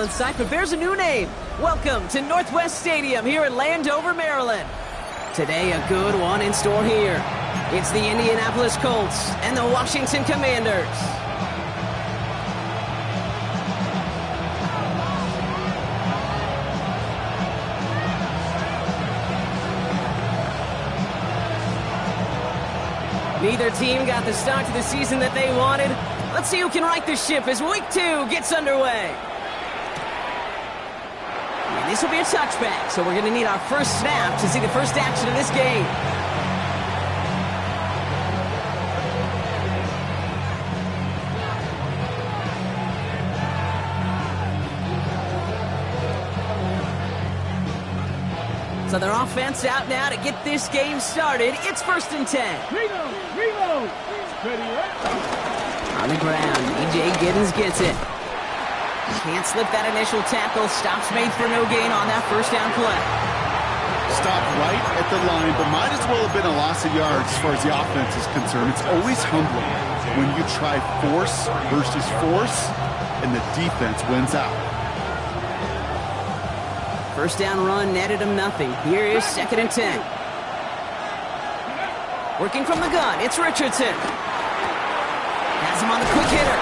in sight, but there's a new name. Welcome to Northwest Stadium here in Landover, Maryland. Today, a good one in store here. It's the Indianapolis Colts and the Washington Commanders. Neither team got the start to the season that they wanted. Let's see who can right the ship as Week 2 gets underway. And this will be a touchback, so we're going to need our first snap to see the first action of this game. So their offense out now to get this game started. It's 1st and 10. Reload. Ready, On the ground, E.J. Giddens gets it. Can't slip that initial tackle. Stops made for no gain on that first down play. Stopped right at the line, but might as well have been a loss of yards as far as the offense is concerned. It's always humbling when you try force versus force, and the defense wins out. First down run netted him nothing. Here is 2nd and 10. Working from the gun, it's Richardson. Has him on the quick hitter.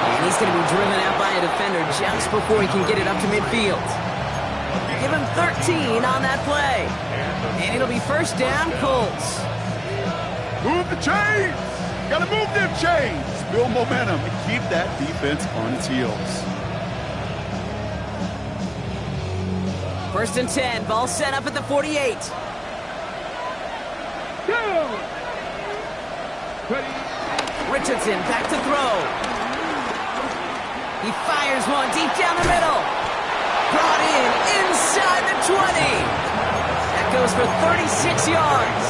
And he's going to be driven out by a defender just before he can get it up to midfield. Give him 13 on that play. And it'll be first down, Colts. Move the chains! Gotta move them chains! Build momentum and keep that defense on its heels. 1st and 10, ball set up at the 48. Richardson back to throw. He fires one deep down the middle. Brought in inside the 20. That goes for 36 yards.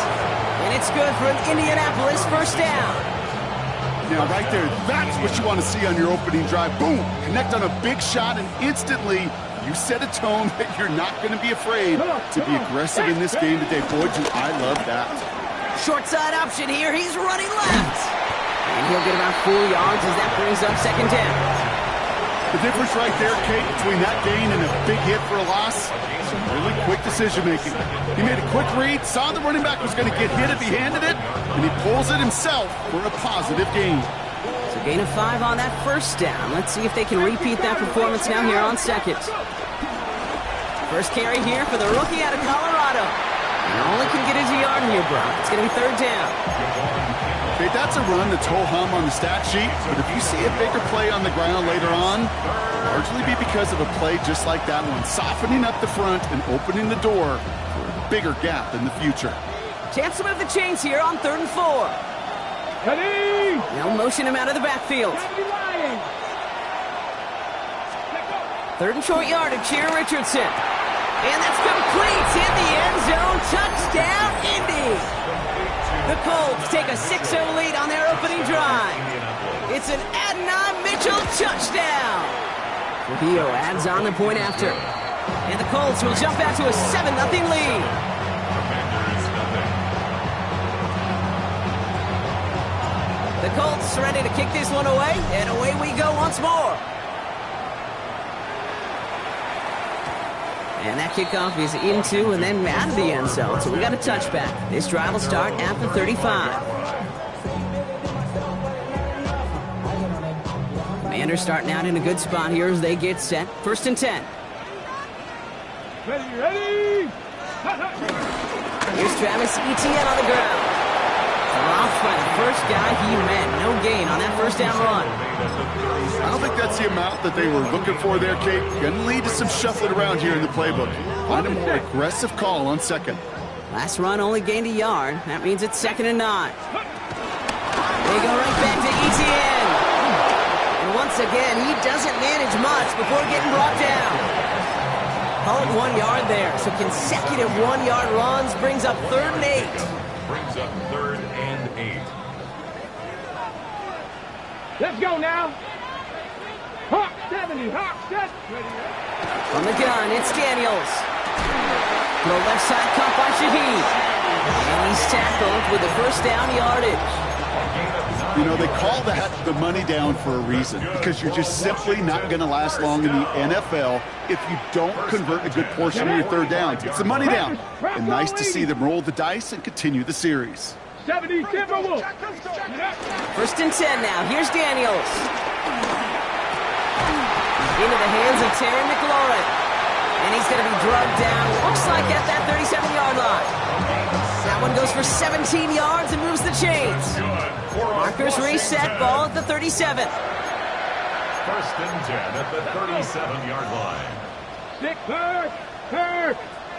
And it's good for an Indianapolis first down. Now right there, that's what you want to see on your opening drive. Boom! Connect on a big shot and instantly you set a tone that you're not going to be afraid to be aggressive in this game today. Boy, do I love that. Short side option here. He's running left. And he'll get about 4 yards as that brings up 2nd down. The difference right there, Kate, between that gain and a big hit for a loss, some really quick decision-making. He made a quick read, saw the running back was going to get hit if he handed it, and he pulls it himself for a positive gain. So gain of 5 on that first down. Let's see if they can repeat that performance now here on 2nd. First carry here for the rookie out of Colorado. And only can get his yard here, Brock. It's going to be 3rd down. Okay, that's a run that's ho-hum on the stat sheet, but if you see a bigger play on the ground later on, largely be because of a play just like that one, softening up the front and opening the door for a bigger gap in the future. Chance to move the chains here on 3rd and 4. Ready! Now motion him out of the backfield. 3rd and short yardage here, Richardson. And that's complete in the end zone. Touchdown, Indy. The Colts take a 6-0 lead on their opening drive. It's an Adonai Mitchell touchdown. Trujillo adds on the point after. And the Colts will jump out to a 7-0 lead. The Colts ready to kick this one away, and away we go once more. And that kickoff is into and then out of the end zone, so we got a touchback. This drive will start at the 35. Commanders starting out in a good spot here as they get set. 1st and 10. Ready! Here's Travis Etienne on the ground. Off by the first guy he met. No gain on that first down run. I don't think that's the amount that they were looking for there, Kate. Going to lead to some shuffling around here in the playbook. Find a more aggressive call on 2nd. Last run only gained a yard. That means it's 2nd and 9. They go right back to Etienne. And once again, he doesn't manage much before getting brought down. Call it 1 yard there. So consecutive 1-yard runs brings up 3rd and 8. Brings up 3rd and 8. Let's go now. Hawk 70, Hawk set. From the gun, it's Daniels. Throw left side caught by Shaheed. And he's tackled with the first down yardage. You know, they call that the money down for a reason, because you're just simply not going to last long in the NFL if you don't convert a good portion of your third downs. It's the money down. And nice to see them roll the dice and continue the series. 70 Timberwolves. First and 10 now. Here's Daniels. Into the hands of Terry McLaurin. And he's going to be drugged down, looks like at that 37-yard line. That one goes for 17 yards and moves the chains. Markers reset, ball at the 37. First and 10 at the 37-yard line. Stick, hurt.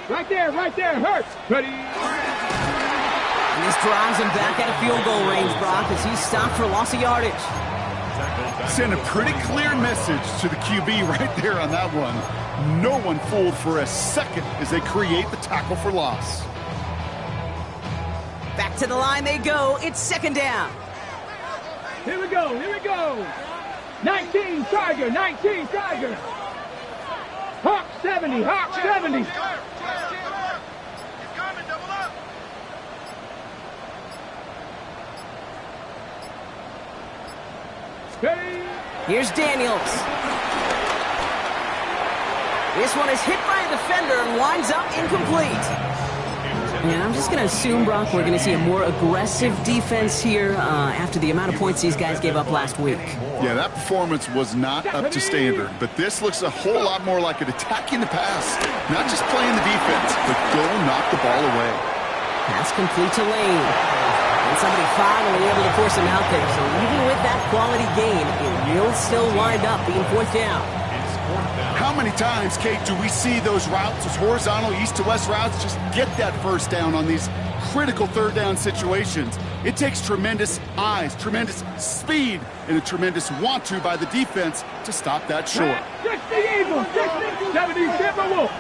Right there, hurt. Ready. And this drives him back at a field goal range, Brock, as he's stopped for loss of yardage. Send a pretty clear message to the QB right there on that one. No one fooled for a second as they create the tackle for loss. Back to the line they go. It's second down. Here we go. 19 Tiger. Hawk 70. Here's Daniels. This one is hit by a defender and winds up incomplete. Yeah, I'm just going to assume, Brock, we're going to see a more aggressive defense here after the amount of points these guys gave up last week. Yeah, that performance was not up to standard, but this looks a whole lot more like it attacking the pass. Not just playing the defense, but go knock the ball away. Pass complete to Lane. And somebody finally able to force him out there. So even with that quality gain, it will still wind up being fourth down. How many times, Kate, do we see those routes, those horizontal east-to-west routes, just get that first down on these critical third down situations? It takes tremendous eyes, tremendous speed, and a tremendous want-to by the defense to stop that short. 70 Timberwolves.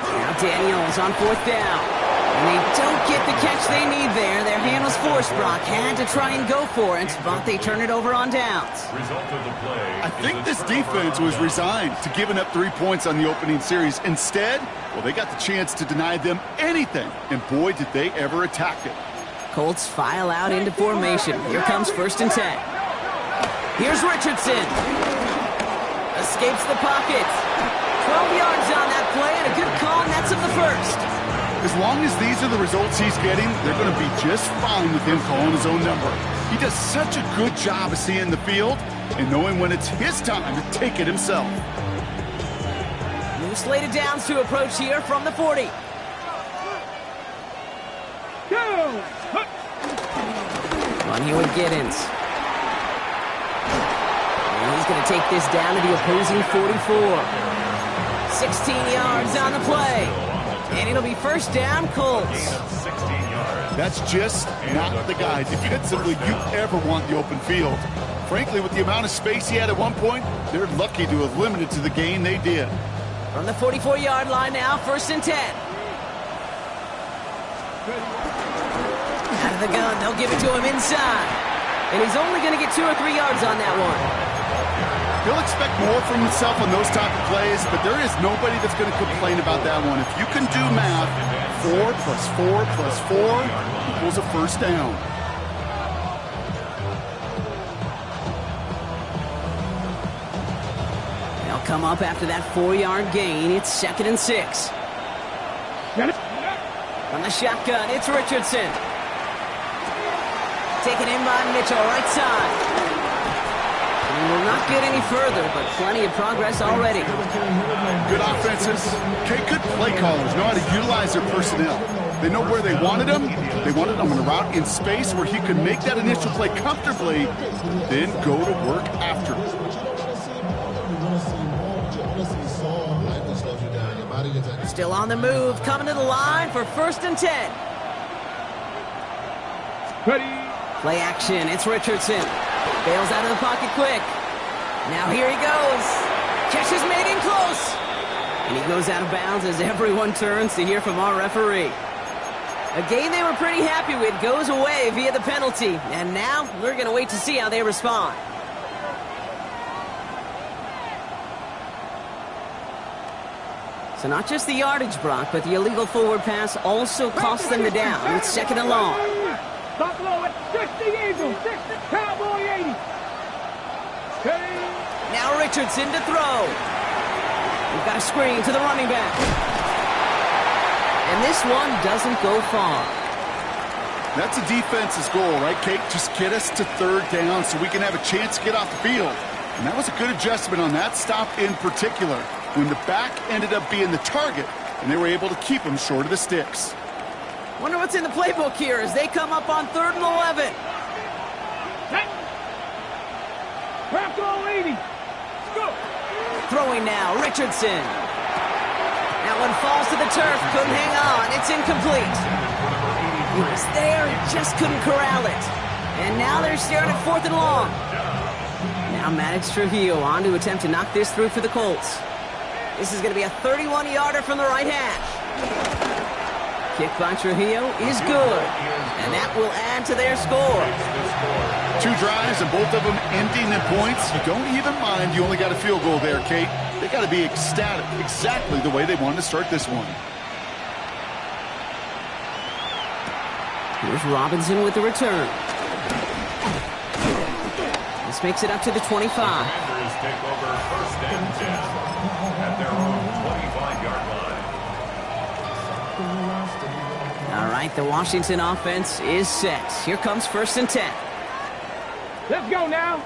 Now Daniels on fourth down. And they don't get the catch they need there. Their hand was forced, Brock. Had to try and go for it, but they turn it over on downs. I think this defense was resigned to giving up 3 points on the opening series. Instead, well, they got the chance to deny them anything, and boy, did they ever attack it. Colts file out into formation. Here comes first and 10. Here's Richardson. Escapes the pocket. 12 yards on that play, and a good call, and that's of the first. As long as these are the results he's getting, they're going to be just fine with him calling his own number. He does such a good job of seeing the field and knowing when it's his time to take it himself. New slated downs to approach here from the 40. On here with Giddens. And he's going to take this down to the opposing 44. 16 yards on the play. And it'll be first down, Colts. That's just not the guy defensively you ever want the open field. Frankly, with the amount of space he had at one point, they're lucky to have limited to the gain they did. From the 44-yard line now, first and 10. Out of the gun, they'll give it to him inside. And he's only going to get 2 or 3 yards on that one. He'll expect more from himself on those type of plays, but there is nobody that's going to complain about that one. If you can do math, 4 plus 4 plus 4 equals a first down. They'll come up after that 4-yard gain. It's second and 6. From the shotgun, it's Richardson. Taken in by Mitchell, right side. And will not get any further, but plenty of progress already. Good offenses. Okay, good play callers know how to utilize their personnel. They know where they wanted them. They wanted them on a route in space where he could make that initial play comfortably, then go to work after. Still on the move, coming to the line for first and 10. Ready. Play action, it's Richardson. Bails out of the pocket quick. Now here he goes. Catch is made in close. And he goes out of bounds as everyone turns to hear from our referee. A game they were pretty happy with goes away via the penalty. And now we're going to wait to see how they respond. So not just the yardage, Brock, but the illegal forward pass also cost them the down. It's second and long. Buffalo at 6. Watch the Eagles. Cowboy 80. Now Richardson to throw. We've got a screen to the running back. And this one doesn't go far. That's a defense's goal, right, Kate? Just get us to third down so we can have a chance to get off the field. And that was a good adjustment on that stop in particular, when the back ended up being the target, and they were able to keep him short of the sticks. Wonder what's in the playbook here as they come up on 3rd and 11. Crack all 80. Let's go. Throwing now, Richardson. That one falls to the turf, couldn't hang on. It's incomplete. He was there, he just couldn't corral it. And now they're staring at 4th and long. Now Maddox Trujillo on to attempt to knock this through for the Colts. This is going to be a 31-yarder from the right hash. Kick by Trujillo is good. And that will add to their score. 2 drives and both of them ending in points. You don't even mind you only got a field goal there, Kate. They got to be ecstatic, exactly the way they wanted to start this one. Here's Robinson with the return. This makes it up to the 25. Commanders take over 1st and 10 at their own 25-yard line. All right, the Washington offense is set. Here comes 1st and 10. Let's go now.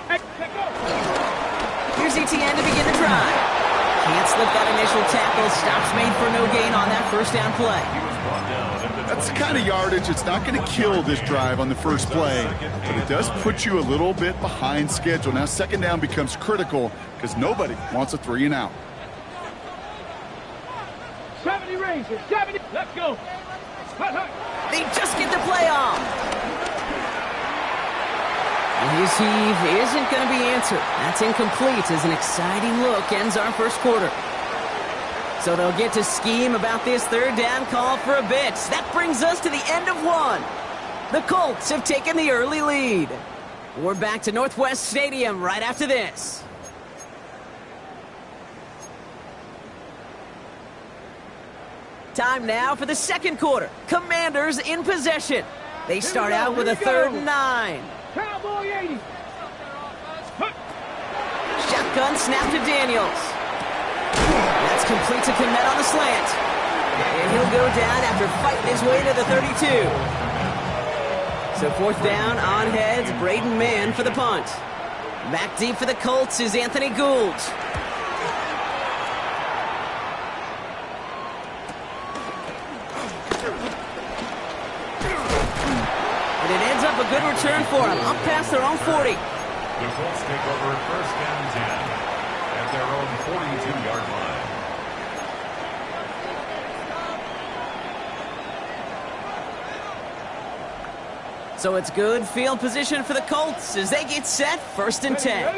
Hey, let's go. Here's ETN to begin the drive. Can't slip that initial tackle. Stops made for no gain on that 1st down play. That's the kind of yardage it's not going to kill this drive on the first play, but it does put you a little bit behind schedule. Now 2nd down becomes critical because nobody wants a 3 and out. 70 Rangers, 70. Let's go. They just get the play off. And his heave isn't going to be answered. That's incomplete as an exciting look ends our 1st quarter. So they'll get to scheme about this 3rd down call for a bit. That brings us to the end of 1. The Colts have taken the early lead. We're back to Northwest Stadium right after this. Time now for the 2nd quarter. Commanders in possession. They start out with a 3rd and 9. Cowboy 80. Shotgun snap to Daniels. That's complete to Kmet on the slant. And he'll go down after fighting his way to the 32. So 4th down on heads, Braden Mann for the punt. Back deep for the Colts is Anthony Gould. And it ends up a good return for them, up past their own 40. The Colts take over 1st and 10 at their own 42-yard line. So it's good field position for the Colts as they get set, 1st and 10.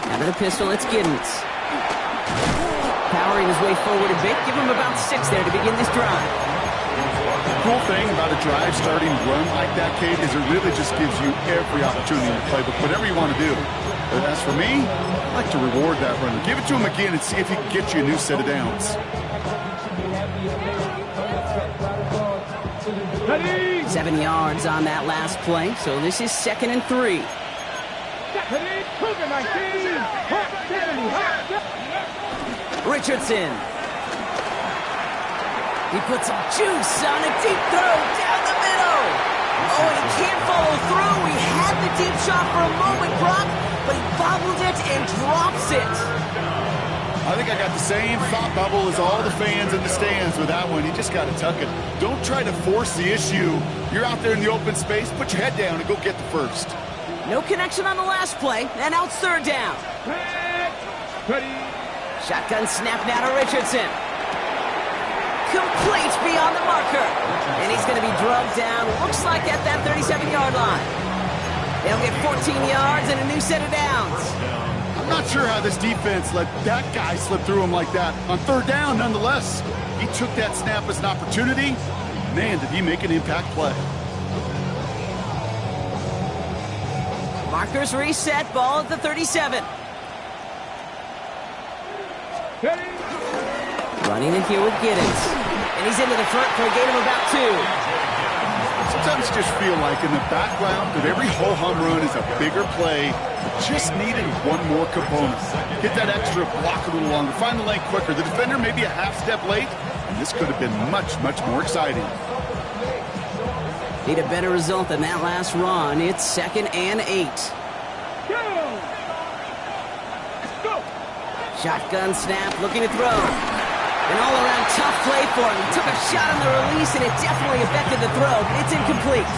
Out of the pistol, it's Giddens. Powering his way forward a bit, give him about 6 there to begin this drive. The cool thing about a drive starting run like that, Kate, is it really just gives you every opportunity in the playbook, whatever you want to do. But as for me, I like to reward that runner. Give it to him again and see if he can get you a new set of downs. 7 yards on that last play, so this is 2nd and 3. Richardson. He puts some juice on a deep throw down the middle. Oh, and he can't follow through. He had the deep shot for a moment, Brock, but he bobbled it and drops it. I think I got the same thought bubble as all the fans in the stands with that one. You just got to tuck it. Don't try to force the issue. You're out there in the open space. Put your head down and go get the first. No connection on the last play, and now it's 3rd down. Shotgun snap now to Richardson. Complete beyond the marker. And he's going to be drugged down, looks like at that 37-yard line. They'll get 14 yards and a new set of downs. I'm not sure how this defense let that guy slip through him like that. On 3rd down, nonetheless, he took that snap as an opportunity. Man, did he make an impact play. Markers reset, ball at the 37. Running in here with Giddens. And he's into the front for a gain of about 2. Sometimes you just feel like in the background that every ho-hum run is a bigger play. Just needed one more component. Get that extra block a little longer. Find the lane quicker. The defender may be a half step late, and this could have been much, much more exciting. Need a better result than that last run. It's 2nd and 8. Go! Shotgun snap, looking to throw. An all-around tough play for him. He took a shot on the release, and it definitely affected the throw, but it's incomplete.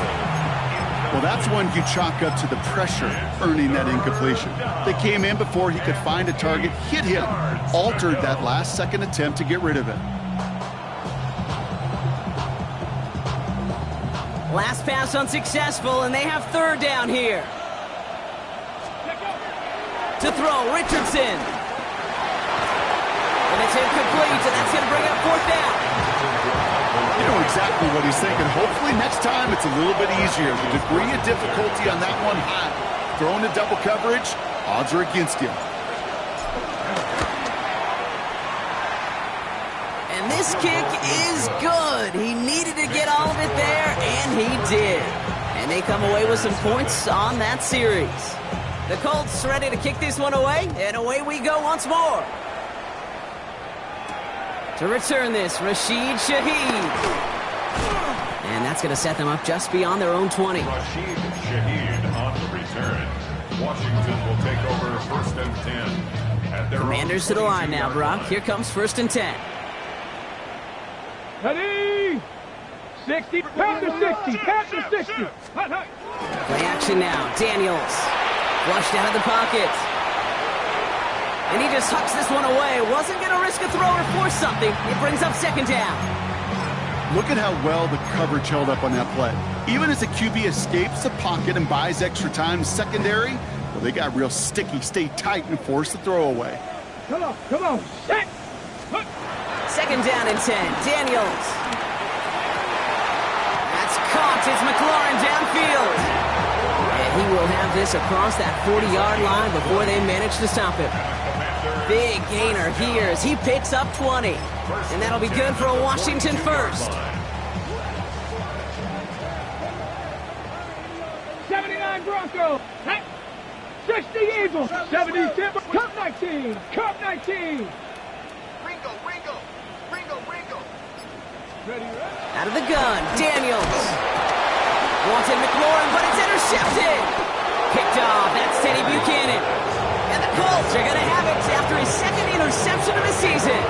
Well, that's one you chalk up to the pressure earning that incompletion. They came in before he could find a target, hit him, altered that last second attempt to get rid of it. Last pass unsuccessful, and they have 3rd down here. To throw, Richardson. And it's incomplete, and that's going to bring up 4th down. You know exactly what he's thinking. Hopefully next time it's a little bit easier. The degree of difficulty on that one high. Throwing to double coverage, odds are against him. And this kick is good. He needed to get all of it there, and he did. And they come away with some points on that series. The Colts ready to kick this one away, and away we go once more. To return this, Rashid Shaheed. And that's going to set them up just beyond their own 20. Rashid Shaheed on the return. Washington will take over 1st and 10. At their Commanders to the line now, Brock. Here comes 1st and 10. Ready? 60. Pass to 60. Pass to 60. Hut, hut. Play action now. Daniels. Flushed out of the pocket. And he just hucks this one away. Wasn't going to risk a throw or force something. It brings up 2nd down. Look at how well the coverage held up on that play. Even as the QB escapes the pocket and buys extra time secondary, well, they got real sticky, stay tight, and force the throw away. Come on, come on. Set. Hut. 2nd down and 10. Daniels. That's caught. It's McLaurin downfield. And he will have this across that 40-yard line before they manage to stop him. Big gainer here as he picks up 20. And that'll be good for a Washington first. 79 Broncos. 60 Eagles. 70 Timber. Cup 19. Cup 19. Ready, ready. Out of the gun, Daniels. Wanted McLaurin, but it's intercepted. Picked off. That's Teddy Buchanan. And the Colts are going to have it after his 2nd interception of the season.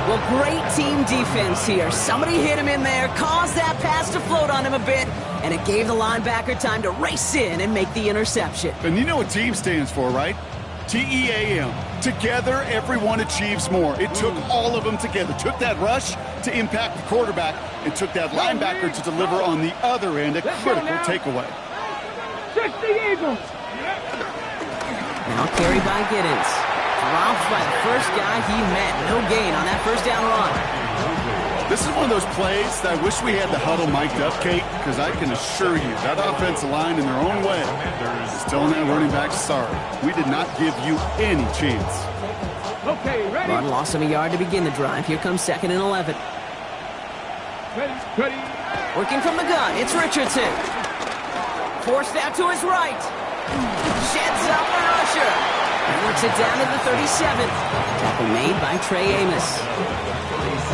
Well, great team defense here. Somebody hit him in there, caused that pass to float on him a bit, and it gave the linebacker time to race in and make the interception. And you know what team stands for, right? T-E-A-M. Together, everyone achieves more. It took all of them together. Took that rush to impact the quarterback and took that linebacker to deliver on the other end, a critical takeaway. 60 Eagles. Now carried by Giddens. Dropped by the first guy he met. No gain on that 1st down run. This is one of those plays that I wish we had the huddle mic'd up, Kate, because I can assure you that offensive line in their own way is telling that running back, sorry, we did not give you any chance. Okay, ready. Run lost him a yard to begin the drive. Here comes 2nd and 11. Ready, ready. Working from the gun, it's Richardson. Forced out to his right. Sheds up the rusher. And works it down to the 37. Tackle made by Trey Amos.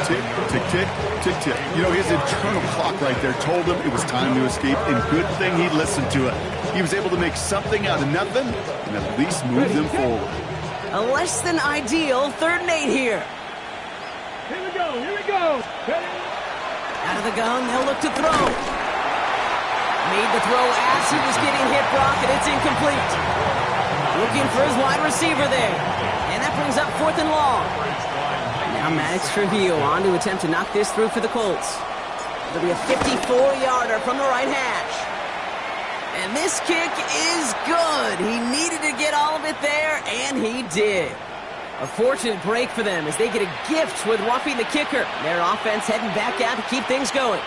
Tick, tick, tick, tick, tick. You know, his internal clock right there told him it was time to escape, and good thing he listened to it. He was able to make something out of nothing and at least move them forward. A less than ideal 3rd and 8 here. Here we go, here we go. Ready. Out of the gun, they'll look to throw. Made the throw as he was getting hit, Brock, and it's incomplete. Looking for his wide receiver there. And that brings up 4th and long. Now Maddox Trujillo on to attempt to knock this through for the Colts. It'll be a 54-yarder from the right hash. And this kick is good. He needed to get all of it there, and he did. A fortunate break for them as they get a gift with roughing the kicker. Their offense heading back out to keep things going.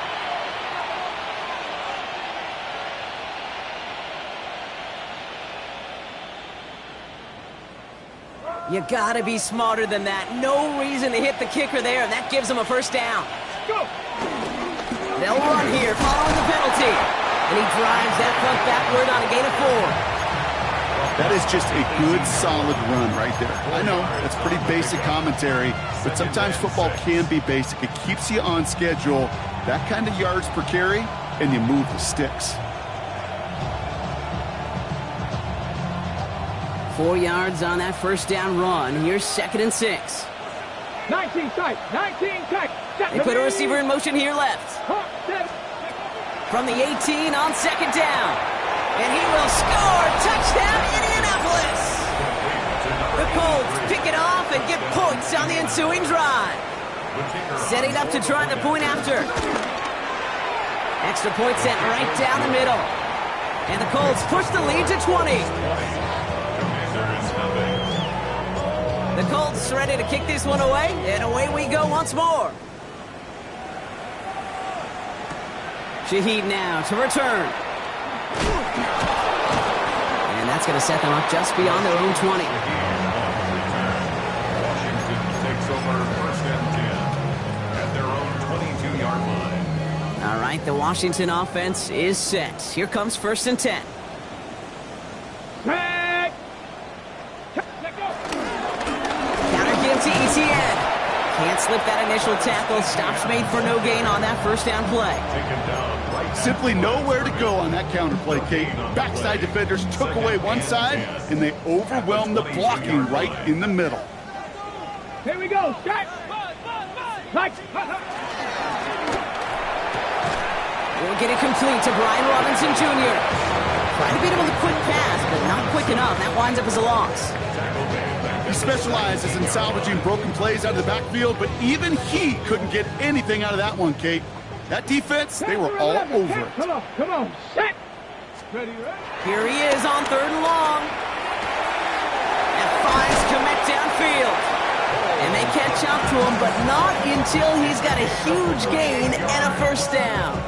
You gotta be smarter than that. No reason to hit the kicker there, and that gives them a 1st down. Go. They'll run here following the penalty. And he drives that punt backward on a gain of 4. That is just a good, solid run right there. I know, it's pretty basic commentary, but sometimes football can be basic. It keeps you on schedule, that kind of yards per carry, and you move the sticks. 4 yards on that first down run. Here's 2nd and 6. 19 tight, 19 tight. They put a receiver in motion here left. From the 18 on 2nd down. And he will score. Touchdown, Indianapolis. The Colts pick it off and get points on the ensuing drive. Setting up to try the point after. Extra point sent right down the middle. And the Colts push the lead to 20. The Colts ready to kick this one away, and away we go once more. Shaheed now to return. And that's going to set them up just beyond their own 20. Washington takes over 1st and 10 at their own 22-yard line. All right, the Washington offense is set. Here comes 1st and 10. Counter give to ETN. Can't slip that initial tackle. Stops made for no gain on that first down play. Simply nowhere to go on that counter play, Kate. Backside defenders took away one side, and they overwhelmed the blocking right in the middle. Here we go. Strike. We'll get it complete to Brian Robinson Jr. Trying to beat him with a quick pass, but not quick enough. That winds up as a loss. He specializes in salvaging broken plays out of the backfield, but even he couldn't get anything out of that one, Kate. That defense, they were all over it. Come on. Set. Ready. Here he is on 3rd and long. And finds Kmet downfield. And they catch up to him, but not until he's got a huge gain and a first down.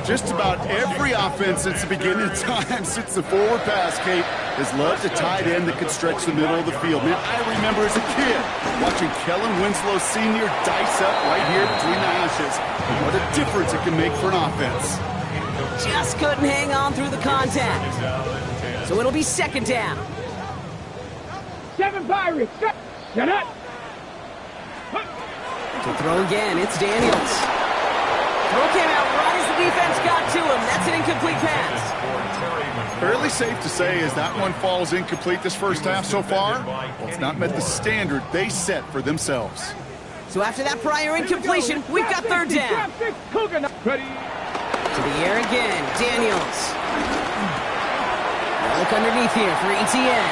Just about every offense since the beginning of time, since the forward pass, Kate, has loved a tight end that could stretch the middle of the field. Man, I remember as a kid watching Kellen Winslow Sr. dice up right here between the hashes. And what a difference it can make for an offense. Just couldn't hang on through the contact. So it'll be 2nd down. 7 Pirates. You're not. To throw again, it's Daniels. Throw came out right as the defense got to him. That's an incomplete pass. Fairly safe to say as that one falls incomplete this first half so far, well, it's not met the standard they set for themselves. So after that prior incompletion, we've got 3rd down. Ready. To the air again, Daniels. Look underneath here for ETN.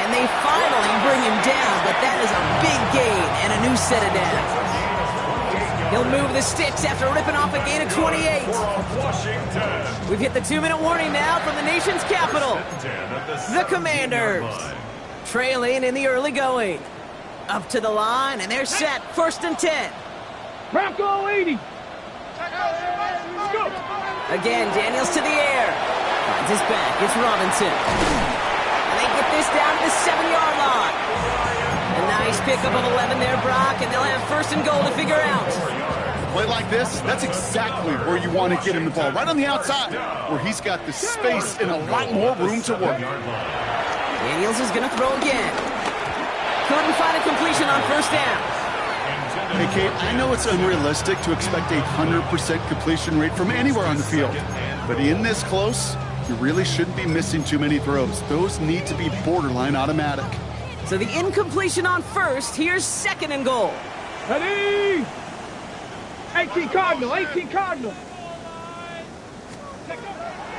And they finally bring him down, but that is a big gain and a new set of downs. He'll move the sticks after ripping off a gain of 28. We've hit the 2-minute warning now from the nation's capital. The Commanders trailing in the early going. Up to the line, and they're set. 1st and 10. Bronco 80. Again, Daniels to the air. Finds his back. It's Robinson. And they get this down to the 7-yard line. A nice pickup of 11 there, Brock, and they'll have 1st and goal to figure out. A play like this, that's exactly where you want to get him the ball, right on the outside, where he's got the space and a lot more room to work. Daniels is going to throw again. Couldn't find a completion on 1st down. Hey, Kate, I know it's unrealistic to expect a 100% completion rate from anywhere on the field, but in this close, you really shouldn't be missing too many throws. Those need to be borderline automatic. So the incompletion on 1st. Here's 2nd and goal. Ready. 18 Cardinal.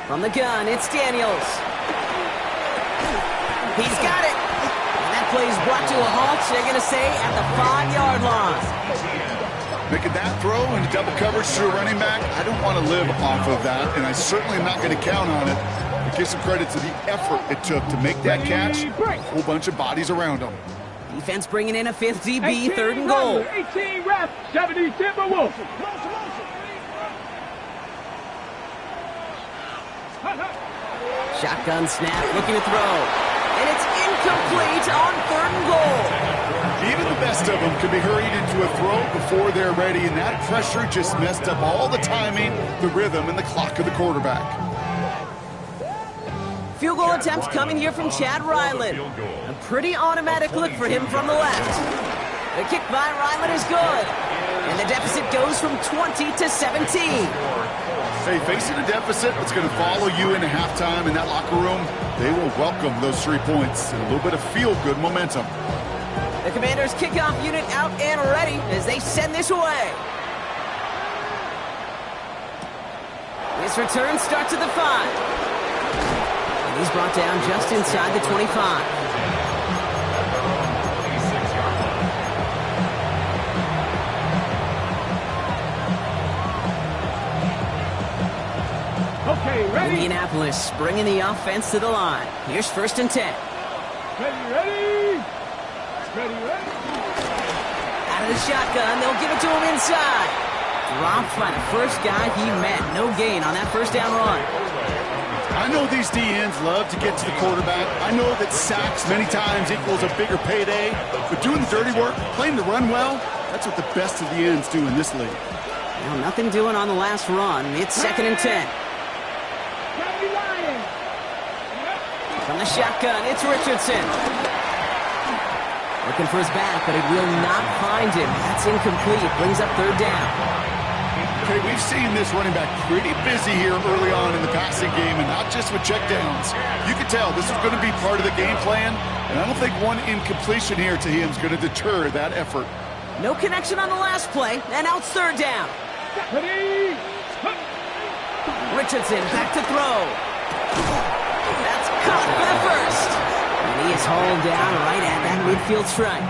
From the gun, it's Daniels. He's got it. And that play is brought to a halt, they're going to say, at the 5-yard line. Making that throw into double coverage to a running back, I don't want to live off of that, and I certainly am not going to count on it. But give some credit to the effort it took to make that catch. A whole bunch of bodies around him. Defense bringing in a 5th DB, 3rd and goal. 18 rep, 70 Timberwolves. Shotgun snap, looking to throw. And it's incomplete on 3rd and goal. Even the best of them can be hurried into a throw before they're ready, and that pressure just messed up all the timing, the rhythm, and the clock of the quarterback. Field goal attempt coming here from Chad Ryland. A pretty automatic look for him from the left. The kick by Ryland is good. And the deficit goes from 20 to 17. Hey, facing a deficit that's going to follow you into halftime in that locker room, they will welcome those 3 points and a little bit of feel-good momentum. The Commanders' kickoff unit out and ready as they send this away. This return starts at the 5. And he's brought down just inside the 25. Okay, ready? Indianapolis bringing the offense to the line. Here's 1st and 10. Ready? Out of the shotgun, they'll give it to him inside. Dropped by the first guy he met. No gain on that first down run. I know these DNs love to get to the quarterback. I know that sacks many times equals a bigger payday. But doing the dirty work, playing the run well, that's what the best of the ends do in this league. Now, nothing doing on the last run. It's 2nd and 10. From the shotgun, it's Richardson. Looking for his back, but it will not find him. That's incomplete. Brings up 3rd down. Okay, we've seen this running back pretty busy here early on in the passing game, and not just with checkdowns. You can tell this is going to be part of the game plan, and I don't think one incompletion here to him is going to deter that effort. No connection on the last play, and now it's 3rd down. Richardson back to throw. That's caught for the first. And he is hauled down right at that midfield stripe.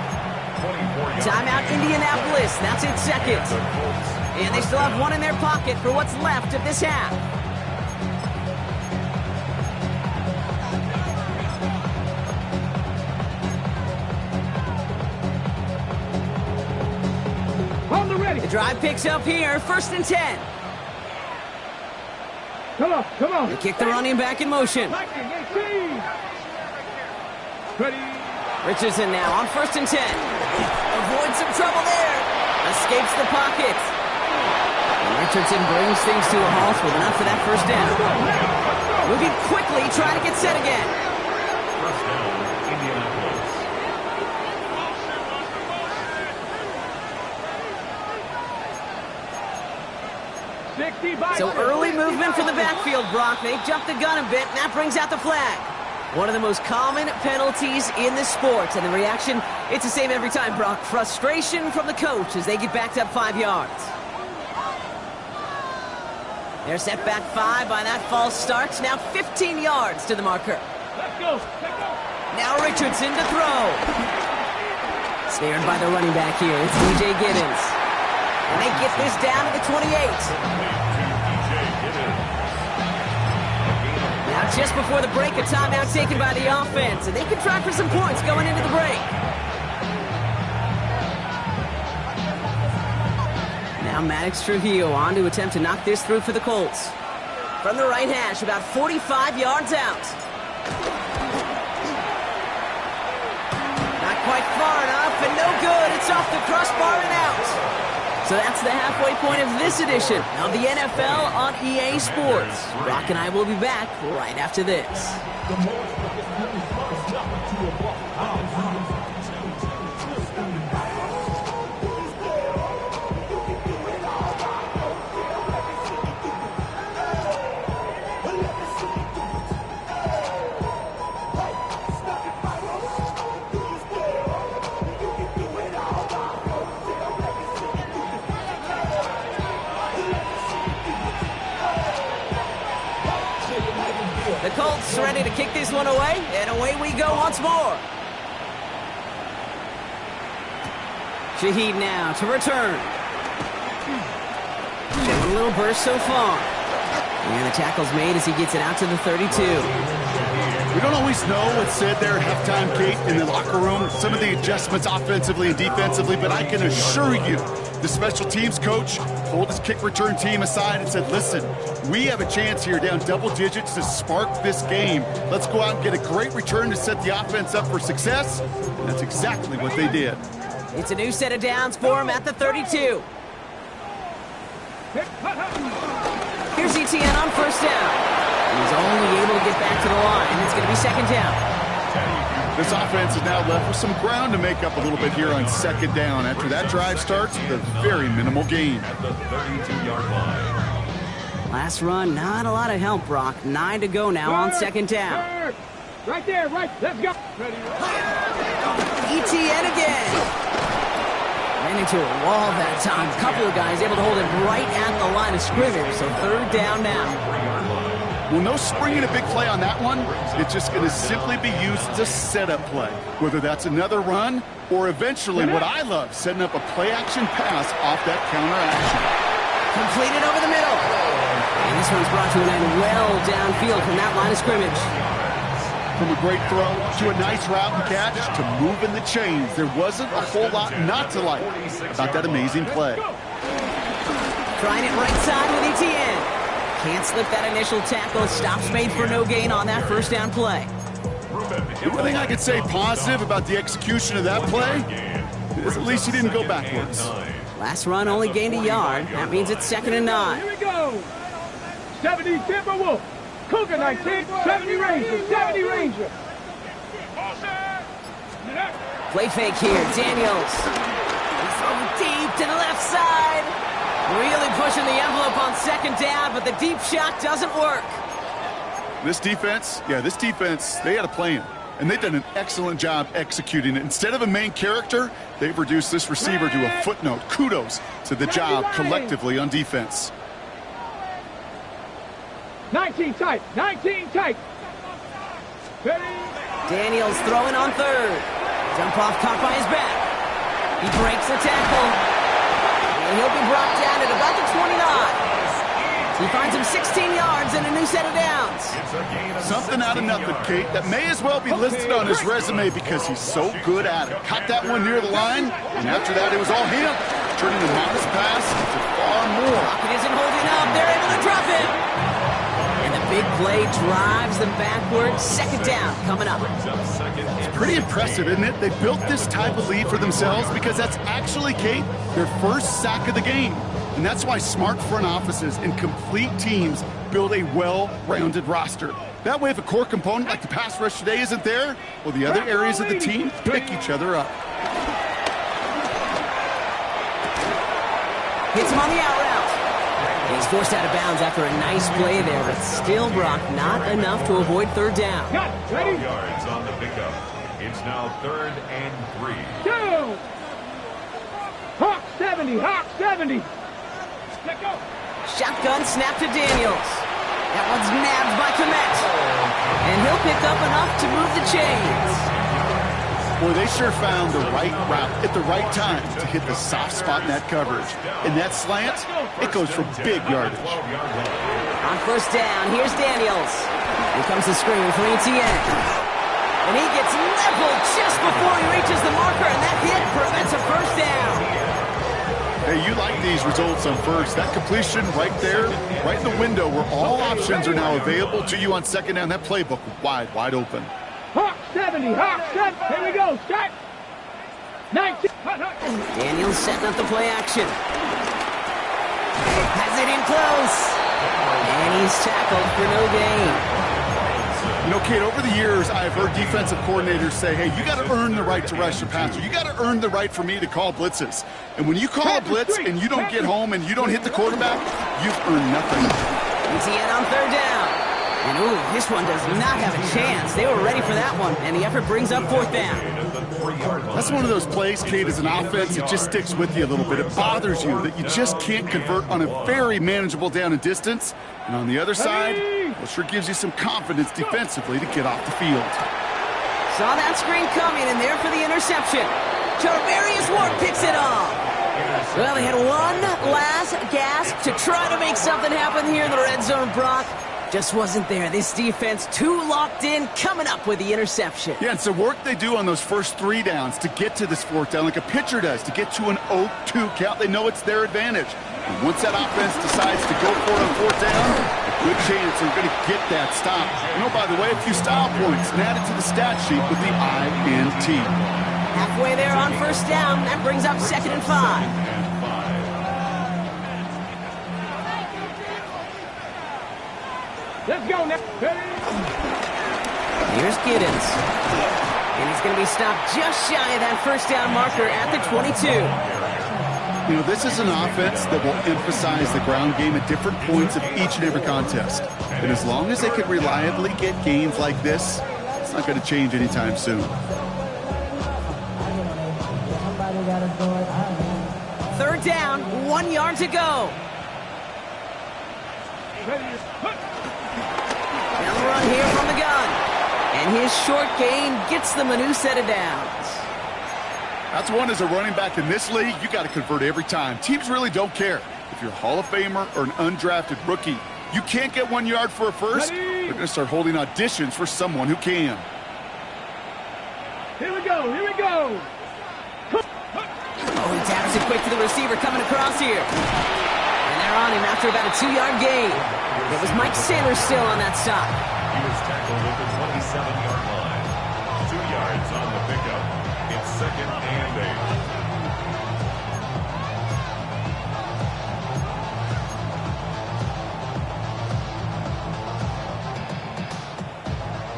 Timeout Indianapolis. That's its 2nd. And they still have 1 in their pocket for what's left of this half. Hold the ready. The drive picks up here. 1st and 10. Come on. They kick the running back in motion. Ready. Richardson now on 1st and 10. Avoids some trouble there. Escapes the pocket. And Richardson brings things to a halt with enough for that 1st down. Moving quickly, trying to get set again. 1st down, Indianapolis. So early movement for the backfield, Brock. They jumped the gun a bit, and that brings out the flag. One of the most common penalties in the sport. And the reaction, it's the same every time, Brock. Frustration from the coach as they get backed up 5 yards. They're set back 5 by that false start. Now 15 yards to the marker. Let's go. Now Richardson to throw. Snared by the running back here. It's DJ Giddens. And they get this down to the 28. Now just before the break, a timeout taken by the offense. And they can try for some points going into the break. Now Maddox Trujillo on to attempt to knock this through for the Colts. From the right hash, about 45 yards out. Not quite far enough, and no good. It's off the crossbar and out. So that's the halfway point of this edition of the NFL on EA Sports. Brock and I will be back right after this. The Colts ready to kick this one away, and away we go once more. Shaheed now to return. Showing a little burst so far. And the tackle's made as he gets it out to the 32. We don't always know what's said there at halftime, Kate, in the locker room. Some of the adjustments offensively and defensively, but I can assure you the special teams coach pulled his kick return team aside and said, listen, we have a chance here down double digits to spark this game. Let's go out and get a great return to set the offense up for success. And that's exactly what they did. It's a new set of downs for him at the 32. Here's ETN on first down. He's only able to get back to the line. It's going to be second down. This offense is now left with some ground to make up a little bit here on second down after that drive starts with a very minimal gain. At the 32-yard line. Last run, not a lot of help, Brock. 9 to go now on second down. Right there, right. Let's go. ETN again. Ran into a wall that time. A couple of guys able to hold it right at the line of scrimmage. So third down now. Well, no springing a big play on that one. It's just going to simply be used as a setup play, whether that's another run or eventually what I love, setting up a play-action pass off that counter action. Completed over the middle. And this one's brought to an end well downfield from that line of scrimmage. From a great throw to a nice route and catch to moving the chains, there wasn't a whole lot not to like about that amazing play. Trying it right side with ETN. Can't slip that initial tackle. Stops made for no gain on that first down play. The only thing I could say positive about the execution of that play is at least he didn't go backwards. Last run only gained a yard. That means it's 2nd and 9. Here we go. 70 Timberwolf. Cougar 19. 70 Ranger. 70 Ranger. Play fake here. Daniels. He's going deep to the left side. Really pushing the envelope on second down, but the deep shot doesn't work. This defense, they had a plan, and they've done an excellent job executing it. Instead of a main character, they've reduced this receiver to a footnote. Kudos to the job collectively on defense. 19 tight. 19 tight. Daniels throwing on third. Jump off caught by his back. He breaks the tackle. And he'll be brought down at about the 29. He finds him 16 yards and a new set of downs. Something out of nothing, Kate, that may as well be listed on his resume because he's so good at it. Caught that one near the line, and after that it was all him, turning the modest pass into far more. Rocket isn't holding up. They're able to drop him. And the big play drives them backwards. Second down coming up. It's pretty impressive, isn't it? They built this type of lead for themselves because that's actually, Kate, their first sack of the game. And that's why smart front offices and complete teams build a well-rounded roster. That way, if a core component like the pass rush today isn't there, well, the other areas of the team pick each other up. Hits him on the out route. He's forced out of bounds after a nice play there, but still, Brock, not enough to avoid third down. 12 yards on the pickup. It's now 3rd and 3. Go! Hawk 70. Hawk 70. Let go. Shotgun snap to Daniels. That one's nabbed by Komet. And he'll pick up enough to move the chains. Boy, they sure found the right route at the right time to hit the soft spot in that coverage. And that slant, it goes for big yardage. On first down, here's Daniels. Here comes the screen from ETN. And he gets leveled just before he reaches the marker, and that hit prevents a first down. Hey, you like these results on first. That completion right there, right in the window where all options are now available to you on second down. That playbook wide open. Hawk 70. Hawk 70. Here we go. Start. 19. Daniels setting up the play action. Has it in close. And he's tackled for no gain. You know, Kate, over the years, I've heard defensive coordinators say, hey, you got to earn the right to rush the passer. You got to earn the right for me to call blitzes. And when you call a blitz and you don't get home and you don't hit the quarterback, you've earned nothing. ETN on third down. And, ooh, this one does not have a chance. They were ready for that one, and the effort brings up fourth down. That's one of those plays, Kate, as an offense, it just sticks with you a little bit. It bothers you that you just can't convert on a very manageable down and distance. And on the other side, well, sure gives you some confidence defensively to get off the field. Saw that screen coming, and there for the interception. Charvarius Ward picks it off. Well, they had one last gasp to try to make something happen here in the red zone, Brock. Just wasn't there. This defense too locked in, coming up with the interception. Yeah, it's the work they do on those first 3 downs to get to this fourth down, like a pitcher does, to get to an 0-2 count. They know it's their advantage. And once that offense decides to go for it on fourth down, a good chance they're going to get that stop. You know, by the way, a few style points, and add it to the stat sheet with the INT. Halfway there on first down. That brings up 2nd and 5. Let's go now. Here's Giddens. And he's going to be stopped just shy of that first down marker at the 22. You know, this is an offense that will emphasize the ground game at different points of each and every contest. And as long as they can reliably get gains like this, it's not going to change anytime soon. 3rd down, 1 yard to go. Now the run here from the gun. And his short gain gets them a new set of downs. That's one as a running back in this league, you got to convert every time. Teams really don't care. If you're a Hall of Famer or an undrafted rookie, you can't get 1 yard for a first, they're going to start holding auditions for someone who can. Here we go, here we go. Oh, he taps it quick to the receiver coming across here. And they're on him after about a 2-yard gain. It was Mike Sanders still on that side. He was tackled at the 27-yard line. 2 yards on the pickup. It's 2nd and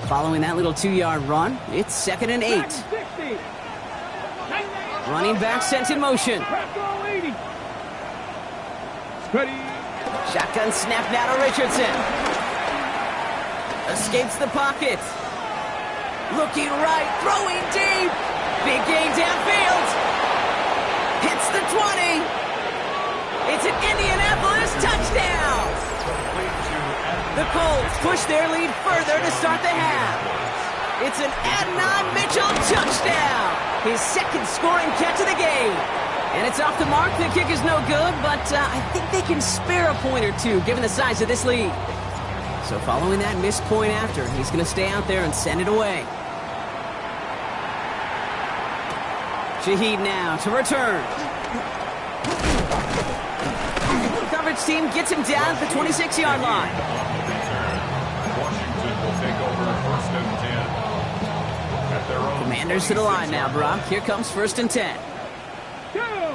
8. Following that little 2-yard run, it's 2nd and 8. Running back sent in motion. Shotgun snap now to Richardson. Escapes the pocket. Looking right, throwing deep. Big gain downfield. Hits the 20. It's an Indianapolis touchdown. The Colts push their lead further to start the half. It's an Adnan Mitchell touchdown. His 2nd scoring catch of the game. And it's off the mark. The kick is no good, but I think they can spare a point or two given the size of this lead. So following that missed point after, he's going to stay out there and send it away. Shaheed now to return. The coverage team gets him down at the 26-yard line. Washington will take over 1st and 10. At their own Commanders to the line now, Brock. Here comes 1st and 10. Go!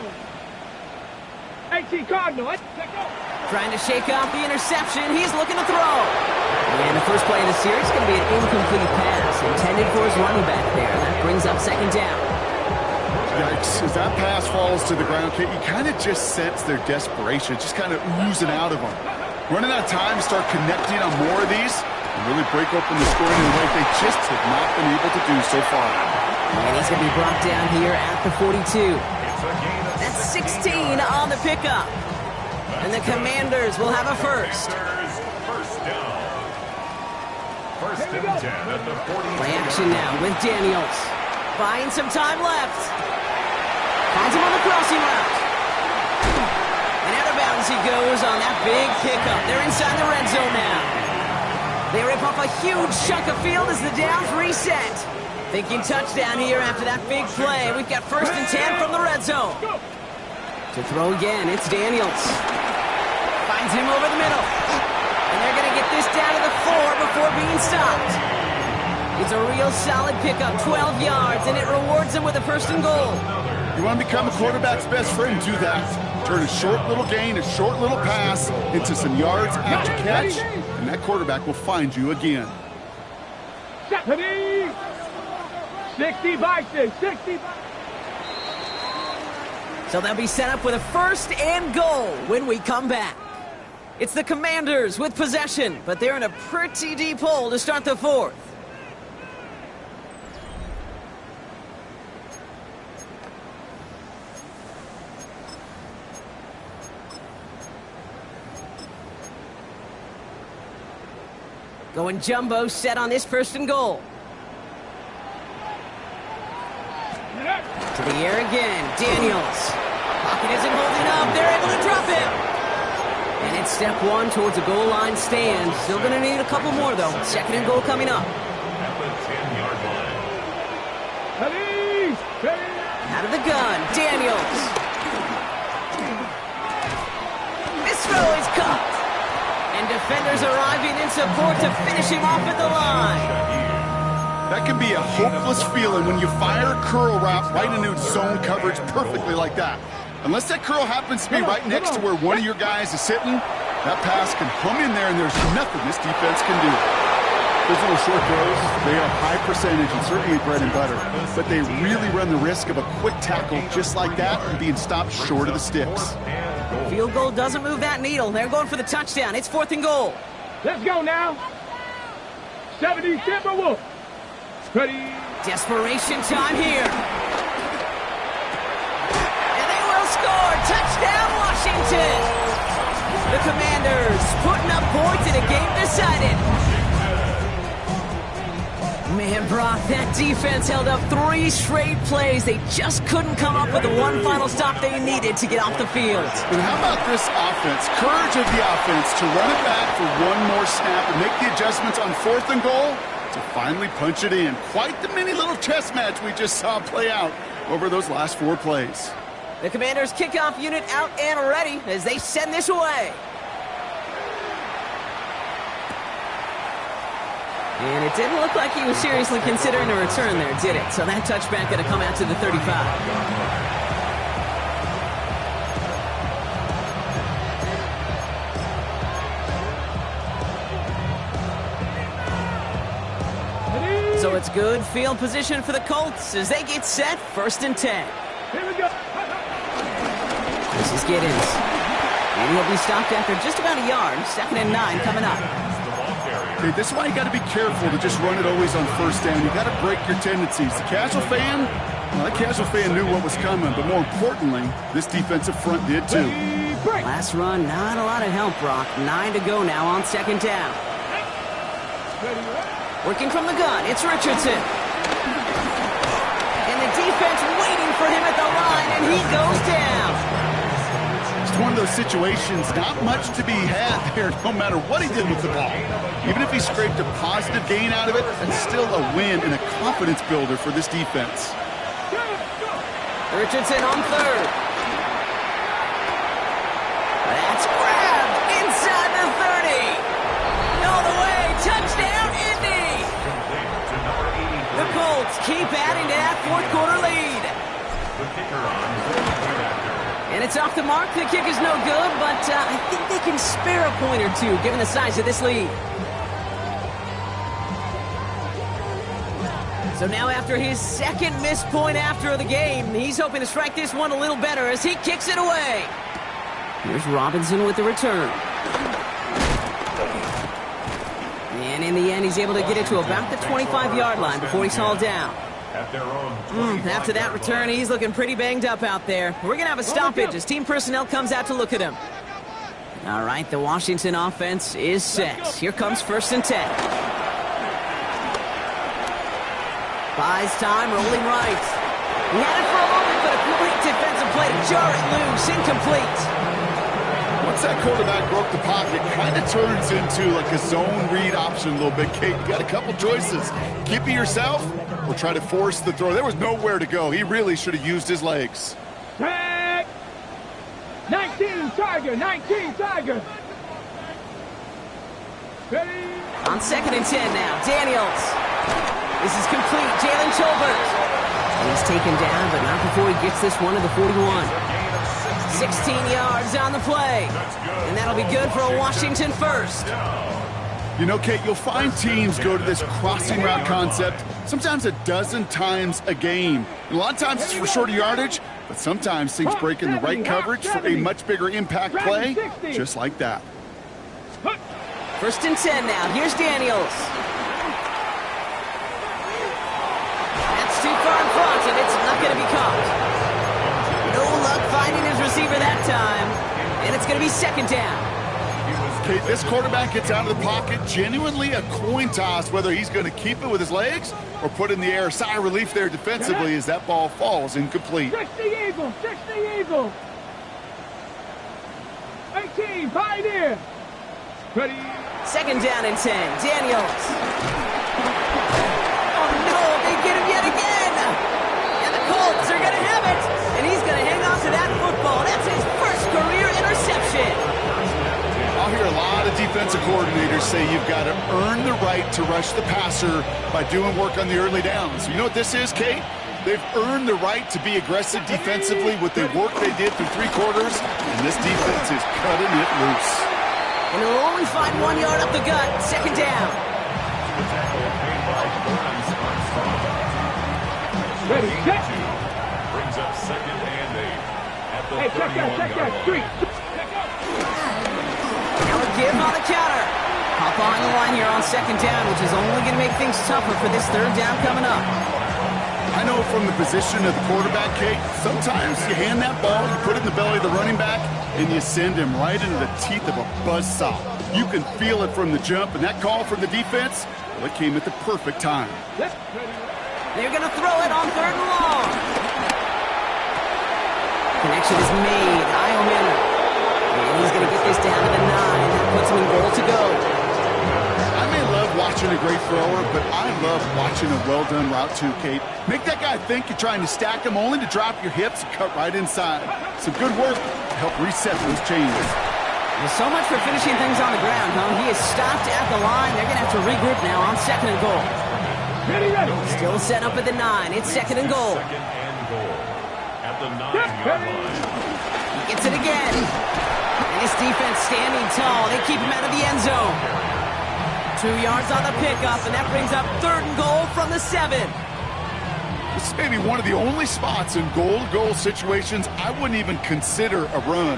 18 Cardinal. Trying to shake off the interception. He's looking to throw. And the first play of the series is going to be an incomplete pass intended for his running back there. That brings up 2nd down. Yikes. As that pass falls to the ground, you kind of just sense their desperation, just kind of oozing out of them. Running out of time to start connecting on more of these and really break open the scoring in a way they just have not been able to do so far. And he's going to be brought down here at the 42. That's 16 on the pickup. And the Commanders will have a first. First down. 1st and 10 at the 40. Play action now with Daniels. Buying some time left. Finds him on the crossing route. And out of bounds he goes on that big pickup. They're inside the red zone now. They rip off a huge chunk of field as the downs reset. Thinking touchdown here after that big play. We've got 1st and 10 from the red zone. To throw again, it's Daniels. Finds him over the middle. And they're going to get this down to the 4 before being stopped. It's a real solid pickup, 12 yards, and it rewards them with a 1st and goal. You want to become a quarterback's best friend, do that. Turn a short little gain, a short little pass into some yards after catch, and that quarterback will find you again. 60 by 60. So they'll be set up with a 1st and goal when we come back. It's the Commanders with possession, but they're in a pretty deep hole to start the 4th. Going jumbo set on this 1st and goal. To the air again, Daniels. Pocket isn't holding up. They're able to drop him. And it's step 1 towards a goal line stand. Still going to need a couple more, though. 2nd and goal coming up. At the 10-yard line. Out of the gun, Daniels. This throw is caught. And defenders arriving in support to finish him off at the line. That can be a hopeless feeling when you fire a curl route right into zone coverage perfectly like that. Unless that curl happens to be right next to where one of your guys is sitting, that pass can hum in there and there's nothing this defense can do. Those little short throws, they are high percentage and certainly bread and butter, but they really run the risk of a quick tackle just like that and being stopped short of the sticks. Field goal doesn't move that needle. They're going for the touchdown. It's 4th and goal. Let's go now. 70 Timberwolves. Ready. Desperation time here. And they will score. Touchdown, Washington. The Commanders putting up points in a game decided. Man, Brock, that defense held up 3 straight plays. They just couldn't come up with the one final stop they needed to get off the field. And how about this offense? Courage of the offense to run it back for one more snap and make the adjustments on 4th and goal to finally punch it in. Quite the mini little chess match we just saw play out over those last 4 plays. The Commanders' kickoff unit out and ready as they send this away. And it didn't look like he was seriously considering a return there, did it? So that touchback going to come out to the 35. So it's good field position for the Colts as they get set. 1st and 10. Here we go. This is Giddens. And he'll be stopped after just about a yard. 2nd and 9 coming up. Okay, this is why you got to be careful to just run it always on 1st down. You got to break your tendencies. The casual fan, well, that casual fan knew what was coming, but more importantly, this defensive front did too. Last run, not a lot of help, Brock. 9 to go now on 2nd down. Working from the gun, it's Richardson. And the defense waiting for him at the line, and he goes down. It's one of those situations, not much to be had there, no matter what he did with the ball. Even if he scraped a positive gain out of it, it's still a win and a confidence builder for this defense. Richardson on 3rd. That's grabbed inside the 30. All the way, touchdown, Indy. The Colts keep adding to that 4th quarter lead. And it's off the mark. The kick is no good, but I think they can spare a point or two given the size of this lead. So now after his 2nd missed point after the game, he's hoping to strike this one a little better as he kicks it away. Here's Robinson with the return. And in the end, he's able to get it to about the 25-yard line before he's hauled down. After that return, he's looking pretty banged up out there. We're going to have a stoppage as team personnel comes out to look at him. All right, the Washington offense is set. Here comes 1st and 10. Buys time, rolling right. He had it for a moment, but a great defensive play to jar it loose, incomplete. Once that quarterback broke the pocket, kind of turns into like a zone read option a little bit. Kate, you got a couple choices. Keep it yourself or try to force the throw. There was nowhere to go. He really should have used his legs. Tag. 19 Tiger, 19 Tiger. Ready. On 2nd and 10 now, Daniels. This is complete, Jalen Tolbert. He's taken down, but not before he gets this one to the 41. 16 yards on the play. And that'll be good for a Washington 1st. You know, Kate, you'll find teams go to this crossing route concept sometimes a dozen times a game. And a lot of times it's for shorter yardage, but sometimes things break in the right coverage for a much bigger impact play, just like that. 1st and 10 now. Here's Daniels. That's too far in front, and it's not going to be caught. No luck finding his receiver that time. And it's going to be 2nd down. Okay, this quarterback gets out of the pocket. Genuinely a coin toss whether he's going to keep it with his legs or put in the air. Sigh of relief there defensively as that ball falls incomplete. 60 Eagles, 60 Eagles. 18 Pioneer. Ready. 2nd down and 10. Daniels. Oh no, they get him yet again. And the Colts are going to have it. And he's going to hang on to that football. That's his 1st career interception. I'll hear a lot of defensive coordinators say you've got to earn the right to rush the passer by doing work on the early downs. You know what this is, Kate? They've earned the right to be aggressive defensively with the work they did through 3 quarters, and this defense is cutting it loose. And they'll only find 1 yard up the gut. Second down. Ready, check. Brings up second and 8 at the 31-yard line. Street. Now a give on the counter. Hop on the line here on second down, which is only going to make things tougher for this third down coming up. I know from the position of the quarterback, Kate, sometimes you hand that ball, you put it in the belly of the running back, and you send him right into the teeth of a buzzsaw. You can feel it from the jump, and that call from the defense, well, it came at the perfect time. They're going to throw it on third and long. Connection is made. Iowa. And he's going to get this down to the 9. That puts him in goal to go. I may love watching a great thrower, but I love watching a well-done route too, Kate. Make that guy think you're trying to stack him only to drop your hips and cut right inside. Some good work to help reset those chains. There's so much for finishing things on the ground, huh? He is stopped at the line. They're going to have to regroup now on second and goal. Still set up at the 9. It's second and goal. Second and goal at the 9-yard line. He gets it again. And his defense standing tall. They keep him out of the end zone. 2 yards on the pickup, and that brings up third and goal from the 7. This may be one of the only spots in goal-to-goal situations I wouldn't even consider a run.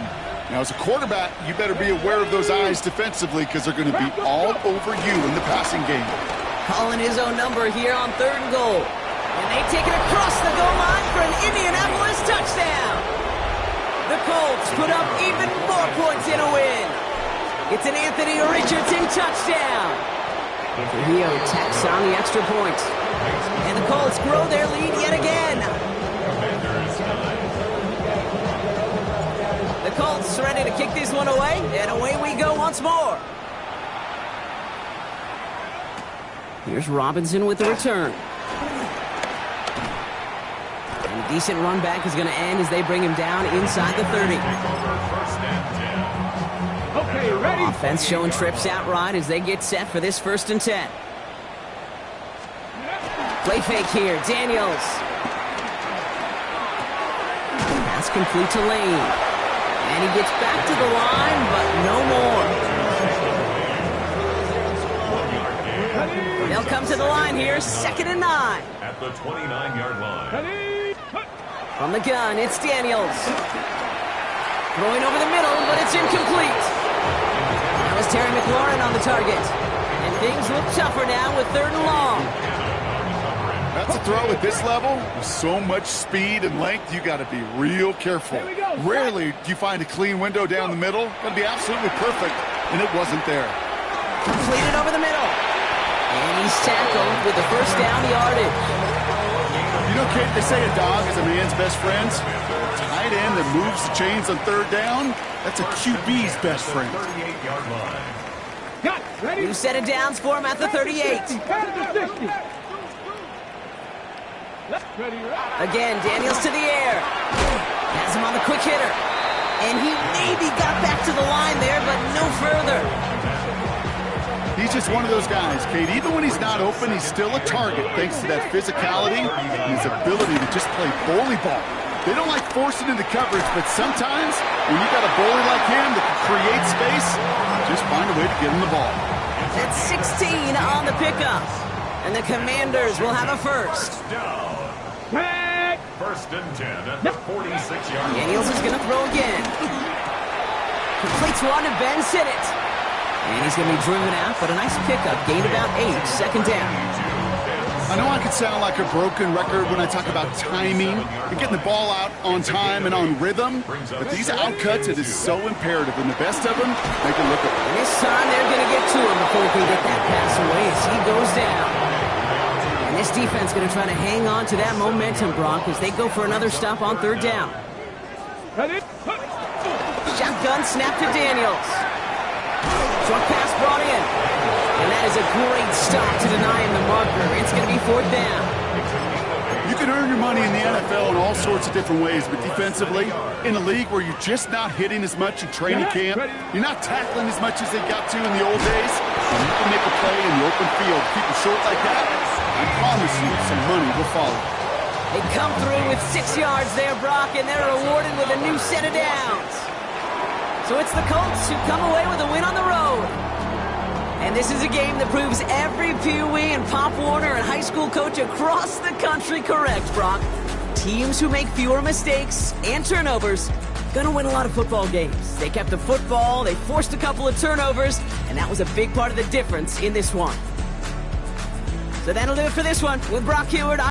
Now, as a quarterback, you better be aware of those eyes defensively because they're going to be all over you in the passing game. Calling his own number here on third and goal. And they take it across the goal line for an Indianapolis touchdown. The Colts put up even more points in a win. It's an Anthony Richardson touchdown. Trujillo tacks on the extra point. And the Colts grow their lead yet again. The Colts ready to kick this one away, and away we go once more. Here's Robinson with the return. And a decent run back is going to end as they bring him down inside the 30. Okay, ready? Offense showing trips out right as they get set for this 1st and 10. Play fake here, Daniels. Pass complete to Lane. And he gets back to the line, but no more. They'll come to the line here, 2nd and 9. At the 29-yard line. From the gun, it's Daniels. Throwing over the middle, but it's incomplete. That was Terry McLaurin on the target. And things look tougher now with 3rd and long. That's a throw at this level. With so much speed and length, you got to be real careful. Rarely do you find a clean window down the middle. Got to be absolutely perfect, and it wasn't there. Completed over the middle. And he's tackled with the first down yardage. You know, Kate, they say a dog is a man's best friend. Tight end that moves the chains on 3rd down, that's a QB's best friend. 38-yard line. New set of downs for him at the 38. Again, Daniels to the air. Has him on the quick hitter. And he maybe got back to the line there, but no further. He's just one of those guys, Kate. Even when he's not open, he's still a target thanks to that physicality and his ability to just play bully ball. They don't like forcing into coverage, but sometimes when you got a bully like him that can create space, just find a way to get him the ball. That's 16 on the pickup. And the Commanders will have a first. First and 10 at the 46-yard line. Daniels is going to throw again. Completes one to Ben Sinnott. And he's going to be driven out, but a nice pickup. Gained about 8, 2nd down. I know I could sound like a broken record when I talk about timing and getting the ball out on time and on rhythm, but these outcuts, it is so imperative, and the best of them, they can look at it. And this time they're going to get to him before he can get that pass away as he goes down. And this defense going to try to hang on to that momentum, Brock, as they go for another stop on 3rd down. Shotgun snap to Daniels. Short pass brought in. And that is a great stop to deny him the marker. It's going to be 4th down. You can earn your money in the NFL in all sorts of different ways, but defensively, in a league where you're just not hitting as much in training camp, you're not tackling as much as they got to in the old days, When you can make a play in the open field, keep it short like that, I promise you some money will follow. They come through with 6 yards there, Brock, and they're rewarded with a new set of downs. So it's the Colts who come away with a win on the road. And this is a game that proves every Pee Wee and Pop Warner and high school coach across the country correct, Brock. Teams who make fewer mistakes and turnovers gonna win a lot of football games. They kept the football, they forced a couple of turnovers, and that was a big part of the difference in this one. So that'll do it for this one. With Brock Heward,